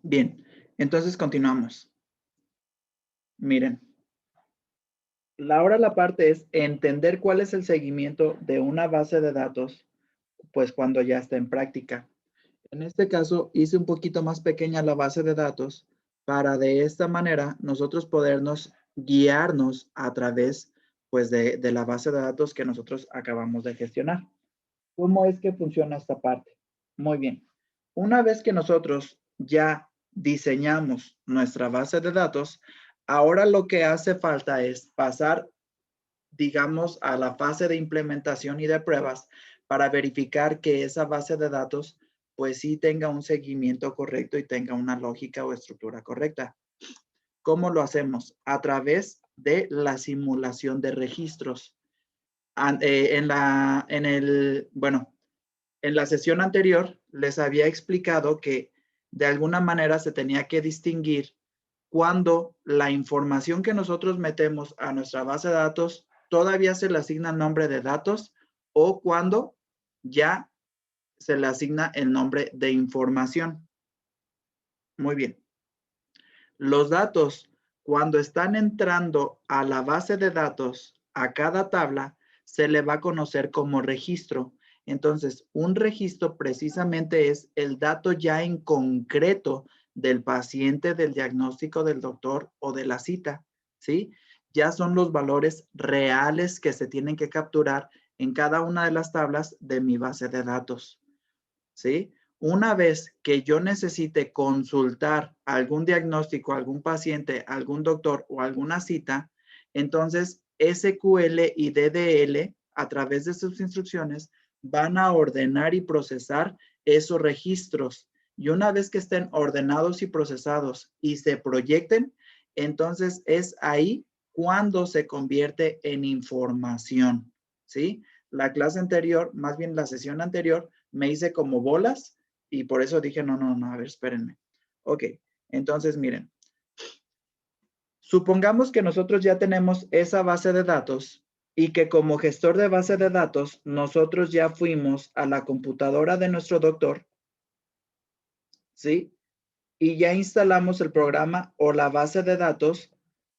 Bien, entonces continuamos. Miren, ahora la parte es entender cuál es el seguimiento de una base de datos, pues cuando ya está en práctica. En este caso, hice un poquito más pequeña la base de datos para de esta manera nosotros podernos guiarnos a través, pues, de la base de datos que nosotros acabamos de gestionar. ¿Cómo es que funciona esta parte? Muy bien. Una vez que nosotros ya diseñamos nuestra base de datos, ahora lo que hace falta es pasar, digamos, a la fase de implementación y de pruebas para verificar que esa base de datos pues sí tenga un seguimiento correcto y tenga una lógica o estructura correcta. ¿Cómo lo hacemos? A través de la simulación de registros. En la sesión anterior les había explicado que de alguna manera se tenía que distinguir cuando la información que nosotros metemos a nuestra base de datos todavía se le asigna nombre de datos o cuando ya se le asigna el nombre de información. Muy bien. Los datos, cuando están entrando a la base de datos, a cada tabla, se le va a conocer como registro. Entonces, un registro precisamente es el dato ya en concreto del paciente, del diagnóstico del doctor o de la cita, ¿sí? Ya son los valores reales que se tienen que capturar en cada una de las tablas de mi base de datos, ¿sí? Una vez que yo necesite consultar algún diagnóstico, algún paciente, algún doctor o alguna cita, entonces SQL y DDL, a través de sus instrucciones, van a ordenar y procesar esos registros. Y una vez que estén ordenados y procesados y se proyecten, entonces es ahí cuando se convierte en información, ¿sí? La clase anterior, más bien la sesión anterior, me hice como bolas y por eso dije, no, a ver, espérenme. Ok, entonces miren, supongamos que nosotros ya tenemos esa base de datos y que como gestor de base de datos, nosotros ya fuimos a la computadora de nuestro doctor, ¿sí? Y ya instalamos el programa o la base de datos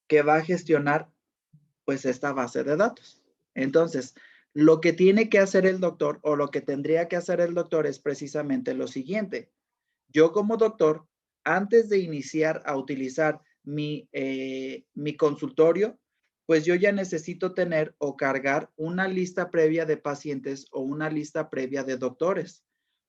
que va a gestionar pues esta base de datos. Entonces, lo que tiene que hacer el doctor o lo que tendría que hacer el doctor es precisamente lo siguiente. Yo como doctor, antes de iniciar a utilizar mi consultorio, pues yo ya necesito tener o cargar una lista previa de pacientes o una lista previa de doctores.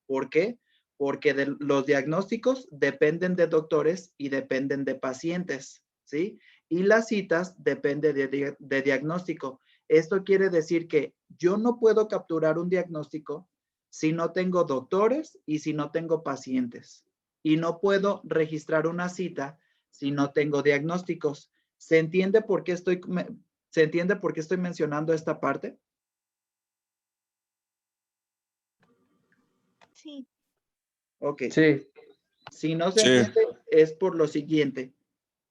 ¿Por qué? Porque los diagnósticos dependen de doctores y dependen de pacientes, ¿sí? Y las citas dependen de diagnóstico. Esto quiere decir que yo no puedo capturar un diagnóstico si no tengo doctores y si no tengo pacientes. Y no puedo registrar una cita si no tengo diagnósticos. ¿Se entiende por qué estoy mencionando esta parte? Sí. Ok. Sí, Si no se Sí, entiende, es por lo siguiente.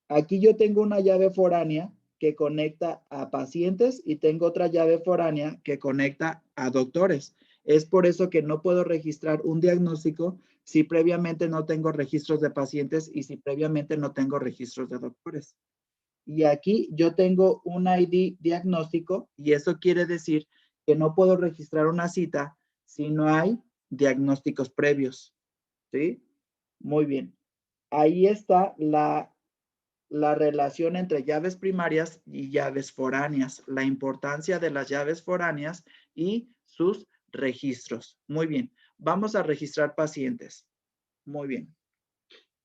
Aquí yo tengo una llave foránea que conecta a pacientes y tengo otra llave foránea que conecta a doctores. Es por eso que no puedo registrar un diagnóstico si previamente no tengo registros de pacientes y si previamente no tengo registros de doctores. Y aquí yo tengo un ID diagnóstico y eso quiere decir que no puedo registrar una cita si no hay diagnósticos previos. ¿Sí? Muy bien. Ahí está la relación entre llaves primarias y llaves foráneas, la importancia de las llaves foráneas y sus registros. Muy bien, vamos a registrar pacientes. Muy bien.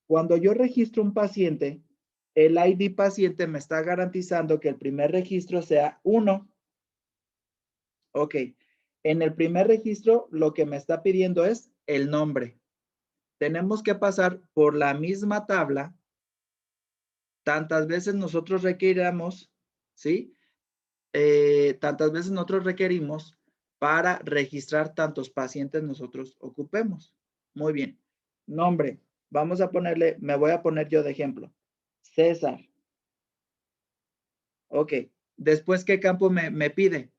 Cuando yo registro un paciente, el ID paciente me está garantizando que el primer registro sea 1. Ok, en el primer registro lo que me está pidiendo es el nombre. Tenemos que pasar por la misma tabla tantas veces nosotros requiramos, ¿sí? Tantas veces nosotros requerimos para registrar tantos pacientes nosotros ocupemos. Muy bien. Nombre. Vamos a ponerle, me voy a poner yo de ejemplo. César. Ok. Después, ¿qué campo me pide?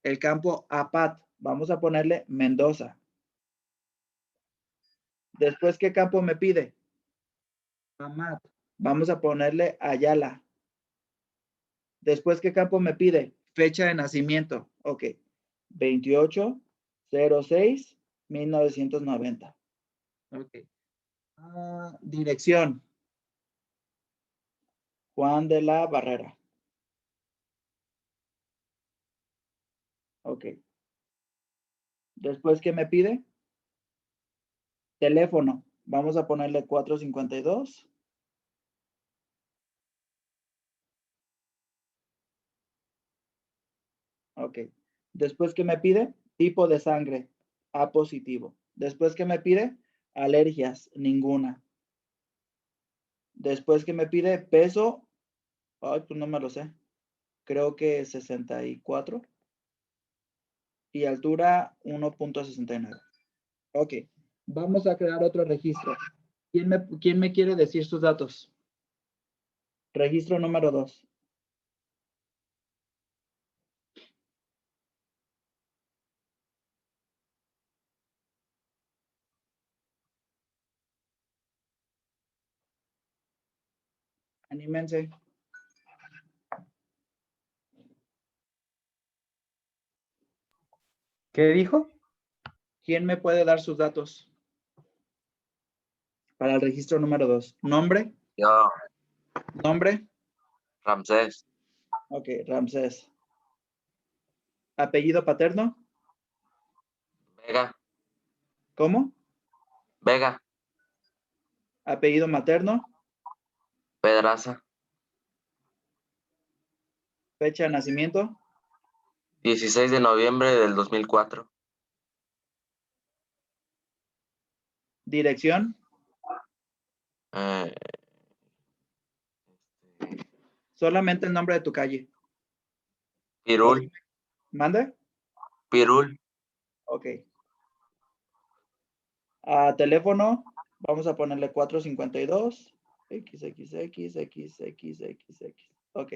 El campo APAT. Vamos a ponerle Mendoza. Después, ¿qué campo me pide? Amat. Vamos a ponerle Ayala. Después, ¿qué campo me pide? Fecha de nacimiento. Ok. 28/06/1990. Ok. Dirección. Juan de la Barrera. Ok. Después, ¿qué me pide? Teléfono. Vamos a ponerle 452. Ok. Después, ¿qué me pide? Tipo de sangre. A positivo. Después, ¿qué me pide? Alergias. Ninguna. Después, ¿qué me pide? Peso. Ay, pues no me lo sé. Creo que 64. Y altura 1.69. Ok. Vamos a crear otro registro. ¿Quién me quiere decir sus datos? Registro número 2. Anímense. ¿Qué dijo? ¿Quién me puede dar sus datos? Para el registro número 2. ¿Nombre? Yo, ¿Nombre? Ramsés, Ok, Ramsés. ¿Apellido paterno? Vega, ¿Cómo? Vega, ¿Apellido materno? Pedraza, ¿Fecha de nacimiento? 16 de noviembre del 2004. ¿Dirección? Eh, Solamente el nombre de tu calle. Pirul, ¿Mande? Pirul, Ok. Teléfono, vamos a ponerle 452 XXXXXXX. Ok.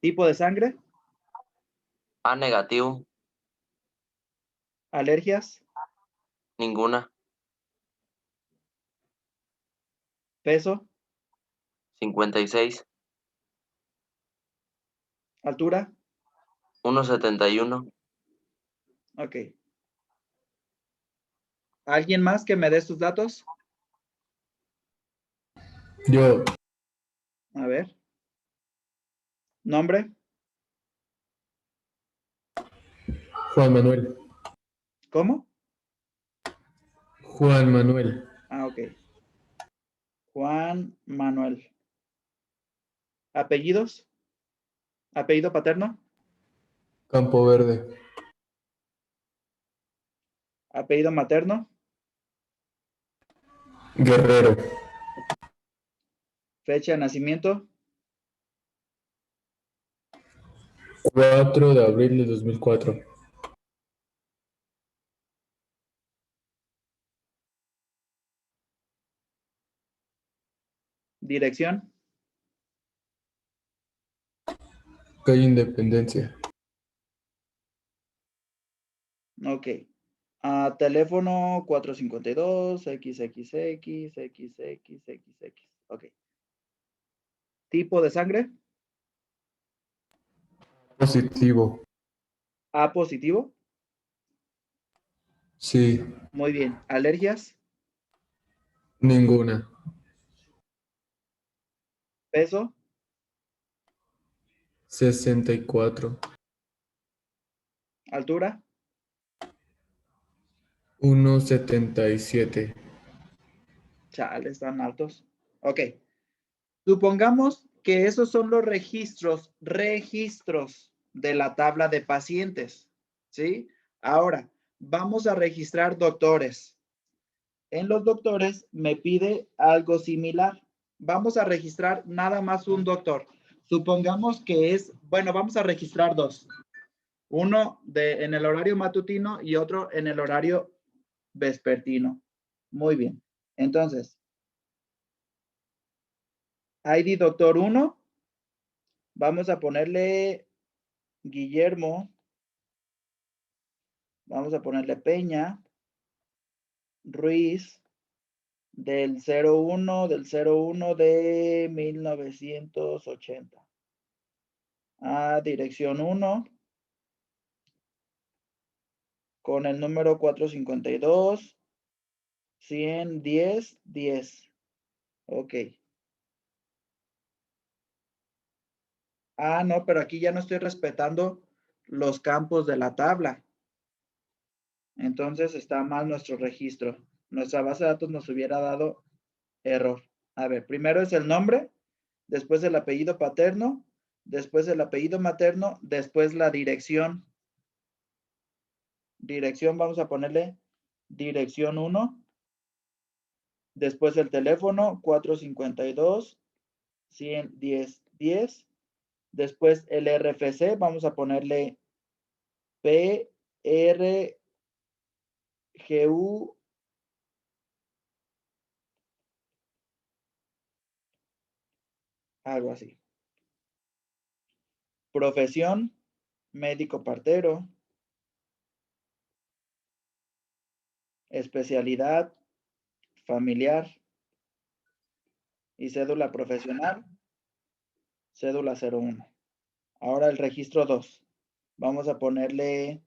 Tipo de sangre, A negativo, alergias, ninguna, peso, 56, altura. 1,71. Ok. ¿Alguien más que me dé sus datos? Yo, A ver. Nombre, Juan Manuel. ¿cómo? Juan Manuel. Ok. Juan Manuel. ¿Apellidos? ¿Apellido paterno? Campo Verde. ¿Apellido materno? Guerrero. ¿Fecha de nacimiento? 4 de abril de 2004. ¿Dirección? Calle Independencia. Ok. Teléfono 452 XXXXXXX. Ok. ¿Tipo de sangre? Positivo. A positivo. Sí. Muy bien. ¿Alergias? Ninguna. ¿Peso? 64. ¿Altura? 1,77. Chale, están altos. Ok. Supongamos que esos son los registros de la tabla de pacientes. ¿Sí? Ahora, vamos a registrar doctores. En los doctores me pide algo similar. Vamos a registrar nada más un doctor. Supongamos que es, bueno, vamos a registrar dos. Uno en el horario matutino y otro en el horario vespertino. Muy bien. Entonces, ID doctor 1, vamos a ponerle Guillermo, vamos a ponerle Peña, Ruiz, del 01 de 1980. A dirección 1 con el número 452 110 10. Ok. Ah, no, pero aquí ya no estoy respetando los campos de la tabla. Entonces está mal nuestro registro. Nuestra base de datos nos hubiera dado error. A ver, primero es el nombre, después el apellido paterno, después el apellido materno, después la dirección. Dirección, vamos a ponerle dirección 1. Después el teléfono, 452 110 10. Después el RFC, vamos a ponerle PRGU. Algo así. Profesión, médico partero. Especialidad, familiar. Y cédula profesional, cédula 01. Ahora el registro 2. Vamos a ponerle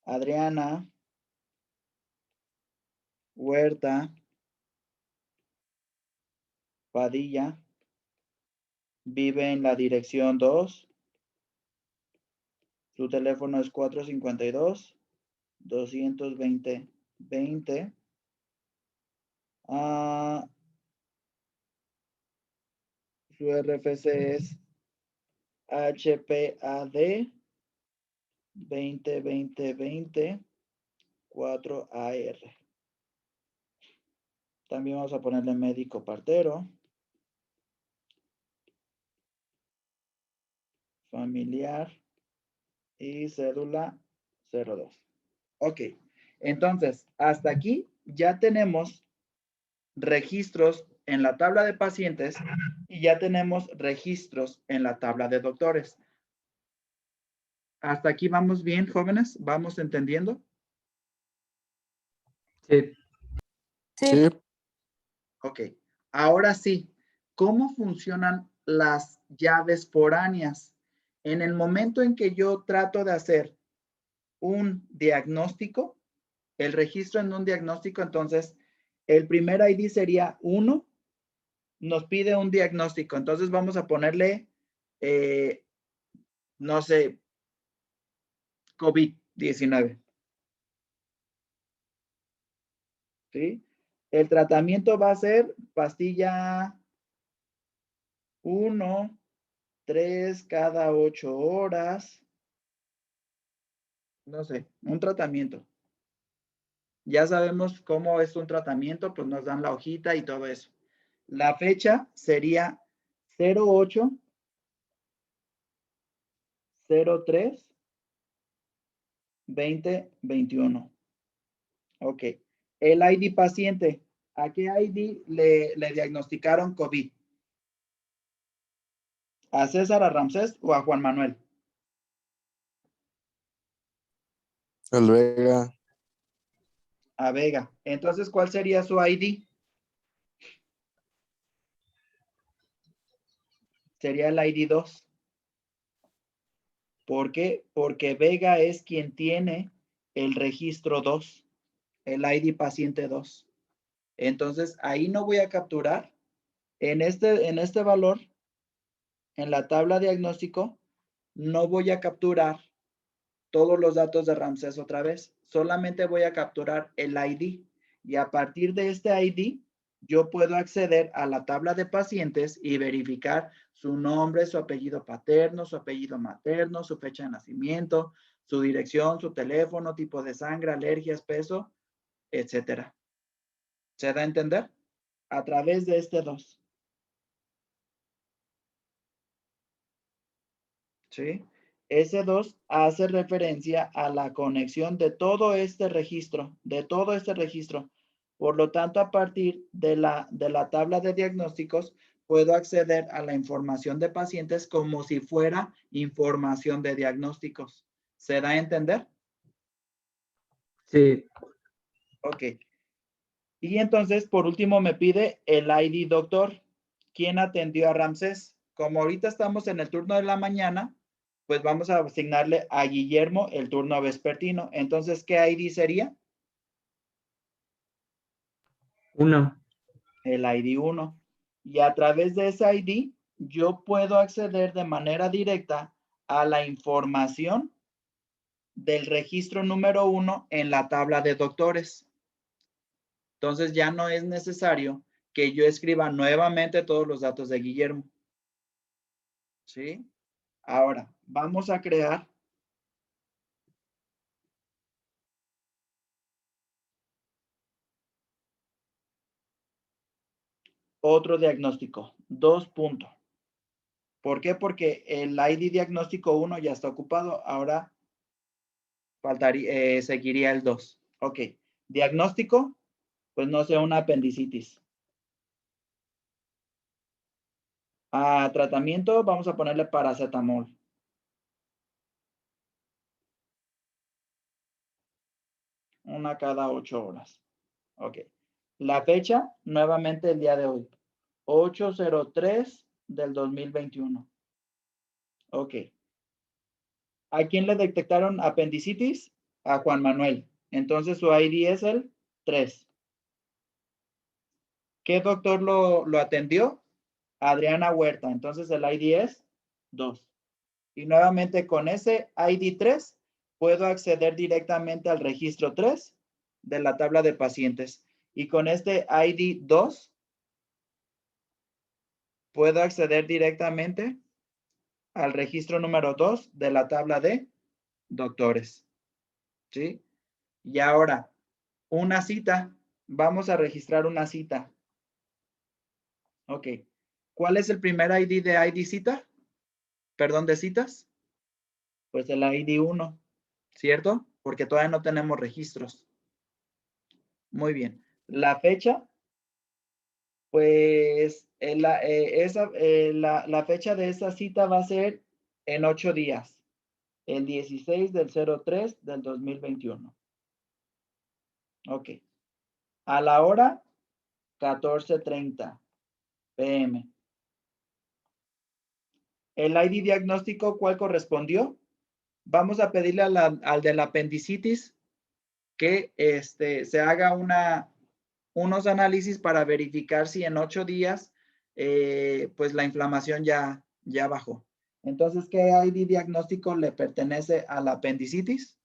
Adriana Huerta Padilla. Vive en la dirección 2. Su teléfono es 452 220 20. Su RFC es HPAD 20 20 20 4AR. También vamos a ponerle médico partero. Familiar y cédula 02. Ok, entonces hasta aquí ya tenemos registros en la tabla de pacientes y ya tenemos registros en la tabla de doctores. ¿Hasta aquí vamos bien, jóvenes? ¿Vamos entendiendo? Sí. Sí. Ok, ahora sí, ¿cómo funcionan las llaves foráneas? En el momento en que yo trato de hacer un diagnóstico, el registro en un diagnóstico, entonces el primer ID sería 1, nos pide un diagnóstico, entonces vamos a ponerle, no sé, COVID-19. ¿Sí? El tratamiento va a ser pastilla 1, 3 cada 8 horas. No sé, un tratamiento. Ya sabemos cómo es un tratamiento, pues nos dan la hojita y todo eso. La fecha sería 08 03 2021. Ok. El ID paciente. ¿A qué ID le diagnosticaron COVID? ¿A César, a Ramsés o a Juan Manuel? El Vega. A Vega. Entonces, ¿cuál sería su ID? Sería el ID 2. ¿Por qué? Porque Vega es quien tiene el registro 2, el ID paciente 2. Entonces, ahí no voy a capturar. En este valor, en la tabla diagnóstico, no voy a capturar todos los datos de Ramsés otra vez. Solamente voy a capturar el ID. Y a partir de este ID, yo puedo acceder a la tabla de pacientes y verificar su nombre, su apellido paterno, su apellido materno, su fecha de nacimiento, su dirección, su teléfono, tipo de sangre, alergias, peso, etcétera. ¿Se da a entender? A través de este 2. ¿Sí? Ese 2 hace referencia a la conexión de todo este registro, Por lo tanto, a partir de la tabla de diagnósticos, puedo acceder a la información de pacientes como si fuera información de diagnósticos. ¿Se da a entender? Sí. Ok. Y entonces, por último, me pide el ID doctor. ¿Quién atendió a Ramsés? Como ahorita estamos en el turno de la mañana, pues vamos a asignarle a Guillermo el turno vespertino. Entonces, ¿qué ID sería? 1. El ID 1. Y a través de ese ID, yo puedo acceder de manera directa a la información del registro número 1 en la tabla de doctores. Entonces ya no es necesario que yo escriba nuevamente todos los datos de Guillermo. ¿Sí? Ahora, vamos a crear otro diagnóstico. 2 puntos. ¿Por qué? Porque el ID diagnóstico 1 ya está ocupado. Ahora faltaría, seguiría el 2. Ok. Diagnóstico, pues no sé, una apendicitis. A tratamiento, vamos a ponerle paracetamol. Una cada 8 horas. Ok. La fecha, nuevamente el día de hoy. 8/03 del 2021. Ok. ¿A quién le detectaron apendicitis? A Juan Manuel. Entonces su ID es el 3. ¿Qué doctor lo atendió? Adriana Huerta. Entonces el ID es 2. Y nuevamente con ese ID 3 puedo acceder directamente al registro 3 de la tabla de pacientes. Y con este ID 2 puedo acceder directamente al registro número 2 de la tabla de doctores. ¿Sí? Y ahora, una cita. Vamos a registrar una cita. Ok. ¿Cuál es el primer ID de ID cita? Perdón, de citas. Pues el ID 1, ¿cierto? Porque todavía no tenemos registros. Muy bien. La fecha, pues la fecha de esa cita va a ser en 8 días. El 16 del 03 del 2021. Ok. A la hora 14:30 p.m. El ID diagnóstico, ¿cuál correspondió? Vamos a pedirle al de la apendicitis que se haga unos análisis para verificar si en 8 días pues la inflamación ya bajó. Entonces, ¿qué ID diagnóstico le pertenece a la apendicitis?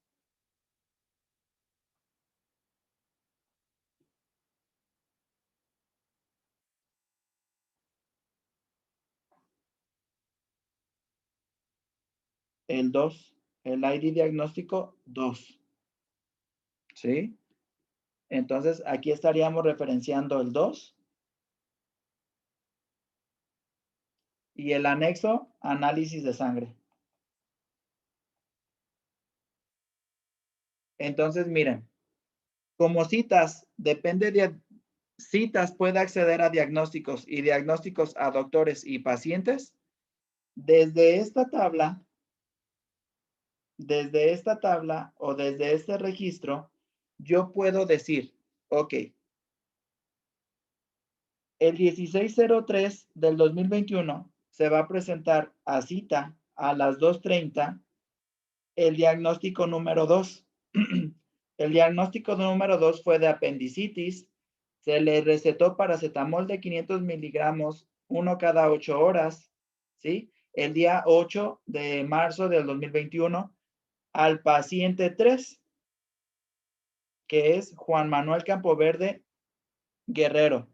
El 2. El ID diagnóstico 2. ¿Sí? Entonces, aquí estaríamos referenciando el 2. Y el anexo, análisis de sangre. Entonces, miren, como citas, depende de citas, puede acceder a diagnósticos y diagnósticos a doctores y pacientes. Desde esta tabla o desde este registro, yo puedo decir, ok, el 16/03 del 2021 se va a presentar a cita a las 2:30 el diagnóstico número 2. El diagnóstico número 2 fue de apendicitis. Se le recetó paracetamol de 500 miligramos, 1 cada 8 horas, ¿sí? El día 8 de marzo del 2021 al paciente 3, que es Juan Manuel Campoverde Guerrero,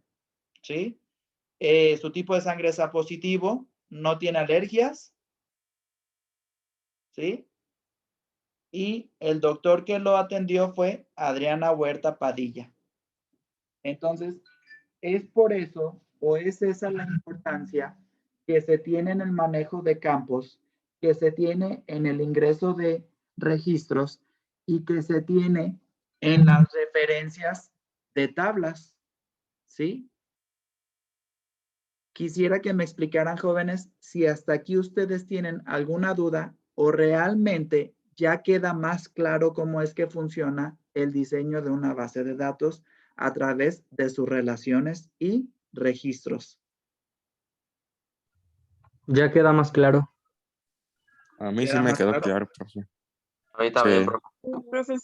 ¿sí? Su tipo de sangre es A positivo, no tiene alergias, ¿sí? Y el doctor que lo atendió fue Adriana Huerta Padilla. Entonces, es por eso, o es esa la importancia que se tiene en el manejo de campos, que se tiene en el ingreso de registros y que se tiene en las referencias de tablas, ¿sí? Quisiera que me explicaran, jóvenes, si hasta aquí ustedes tienen alguna duda o realmente ya queda más claro cómo es que funciona el diseño de una base de datos a través de sus relaciones y registros. Ya queda más claro. A mí sí ¿Queda me más quedó claro? claro, profe. A mí también, Sí. profe. Profe.